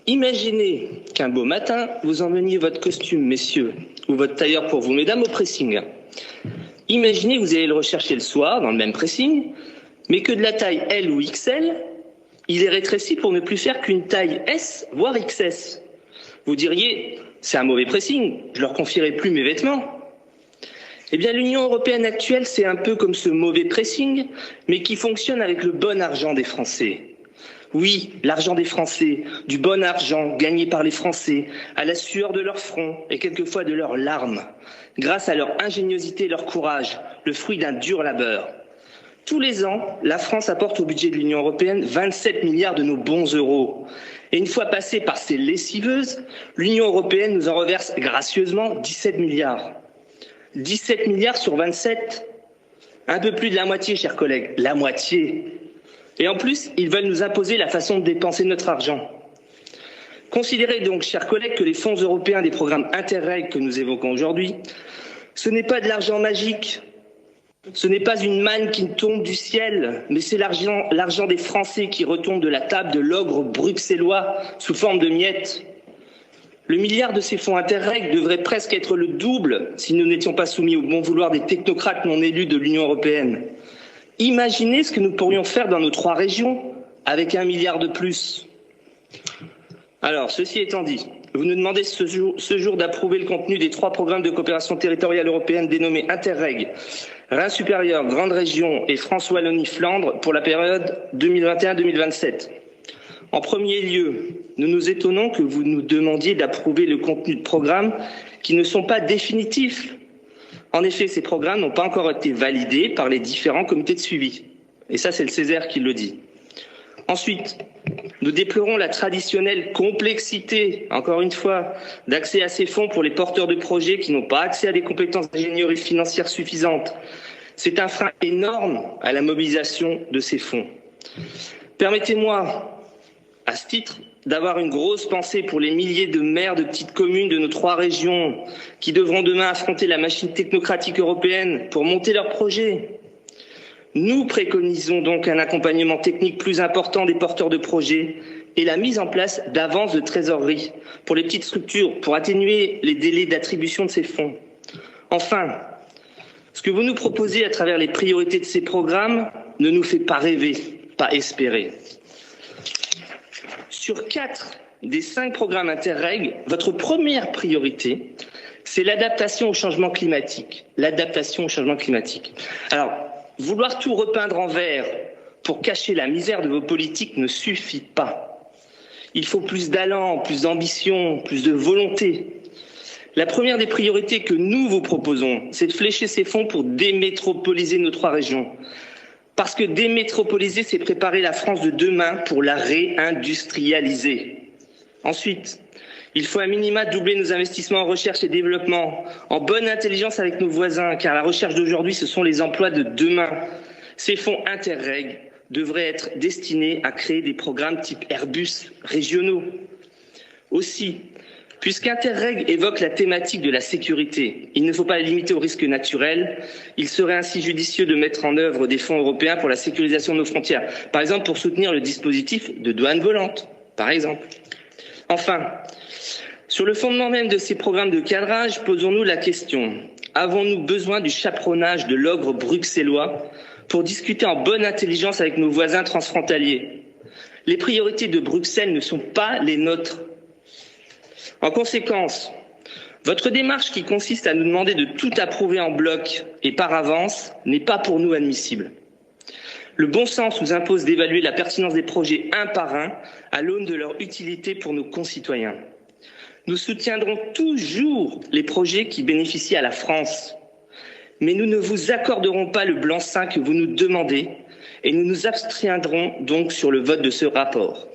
Imaginez qu'un beau matin, vous emmeniez votre costume, messieurs, ou votre tailleur pour vous, mesdames, au pressing. Imaginez que vous allez le rechercher le soir, dans le même pressing, mais que de la taille L ou XL, il est rétréci pour ne plus faire qu'une taille S, voire XS. Vous diriez, c'est un mauvais pressing, je leur confierai plus mes vêtements. Eh bien, l'Union européenne actuelle, c'est un peu comme ce mauvais pressing, mais qui fonctionne avec le bon argent des Français. Oui, l'argent des Français, du bon argent gagné par les Français, à la sueur de leur front et quelquefois de leurs larmes, grâce à leur ingéniosité et leur courage, le fruit d'un dur labeur. Tous les ans, la France apporte au budget de l'Union européenne 27 milliards de nos bons euros. Et une fois passée par ces lessiveuses, l'Union européenne nous en reverse gracieusement 17 milliards. 17 milliards sur 27, un peu plus de la moitié, chers collègues, la moitié. Et en plus, ils veulent nous imposer la façon de dépenser notre argent. Considérez donc, chers collègues, que les fonds européens des programmes Interreg que nous évoquons aujourd'hui, ce n'est pas de l'argent magique, ce n'est pas une manne qui tombe du ciel, mais c'est l'argent des Français qui retombe de la table de l'ogre bruxellois sous forme de miettes. Le milliard de ces fonds Interreg devrait presque être le double si nous n'étions pas soumis au bon vouloir des technocrates non élus de l'Union européenne. Imaginez ce que nous pourrions faire dans nos 3 régions avec 1 milliard de plus. Alors, ceci étant dit, vous nous demandez ce jour d'approuver le contenu des 3 programmes de coopération territoriale européenne dénommés Interreg, Rhin supérieur, Grande Région et France-Wallonie-Flandre pour la période 2021-2027. En premier lieu, nous nous étonnons que vous nous demandiez d'approuver le contenu de programmes qui ne sont pas définitifs. En effet, ces programmes n'ont pas encore été validés par les différents comités de suivi. Et ça, c'est le Césaire qui le dit. Ensuite, nous déplorons la traditionnelle complexité, encore une fois, d'accès à ces fonds pour les porteurs de projets qui n'ont pas accès à des compétences d'ingénierie financière suffisantes. C'est un frein énorme à la mobilisation de ces fonds. Permettez-moi, à ce titre, d'avoir une grosse pensée pour les milliers de maires de petites communes de nos 3 régions qui devront demain affronter la machine technocratique européenne pour monter leurs projets. Nous préconisons donc un accompagnement technique plus important des porteurs de projets et la mise en place d'avances de trésorerie pour les petites structures pour atténuer les délais d'attribution de ces fonds. Enfin, ce que vous nous proposez à travers les priorités de ces programmes ne nous fait pas rêver, pas espérer. Sur 4 des 5 programmes Interreg, votre première priorité, c'est l'adaptation au changement climatique. L'adaptation au changement climatique. Alors, vouloir tout repeindre en vert pour cacher la misère de vos politiques ne suffit pas. Il faut plus d'allant, plus d'ambition, plus de volonté. La première des priorités que nous vous proposons, c'est de flécher ces fonds pour démétropoliser nos 3 régions. Parce que démétropoliser, c'est préparer la France de demain pour la réindustrialiser. Ensuite, il faut à minima doubler nos investissements en recherche et développement, en bonne intelligence avec nos voisins, car la recherche d'aujourd'hui, ce sont les emplois de demain. Ces fonds Interreg devraient être destinés à créer des programmes type Airbus régionaux. Aussi, puisqu'Interreg évoque la thématique de la sécurité, il ne faut pas la limiter aux risques naturels. Il serait ainsi judicieux de mettre en œuvre des fonds européens pour la sécurisation de nos frontières. Par exemple, pour soutenir le dispositif de douane volante, par exemple. Enfin, sur le fondement même de ces programmes de cadrage, posons-nous la question. Avons-nous besoin du chaperonnage de l'ogre bruxellois pour discuter en bonne intelligence avec nos voisins transfrontaliers? Les priorités de Bruxelles ne sont pas les nôtres. En conséquence, votre démarche qui consiste à nous demander de tout approuver en bloc et par avance n'est pas pour nous admissible. Le bon sens nous impose d'évaluer la pertinence des projets un par un à l'aune de leur utilité pour nos concitoyens. Nous soutiendrons toujours les projets qui bénéficient à la France, mais nous ne vous accorderons pas le blanc-seing que vous nous demandez et nous nous abstiendrons donc sur le vote de ce rapport.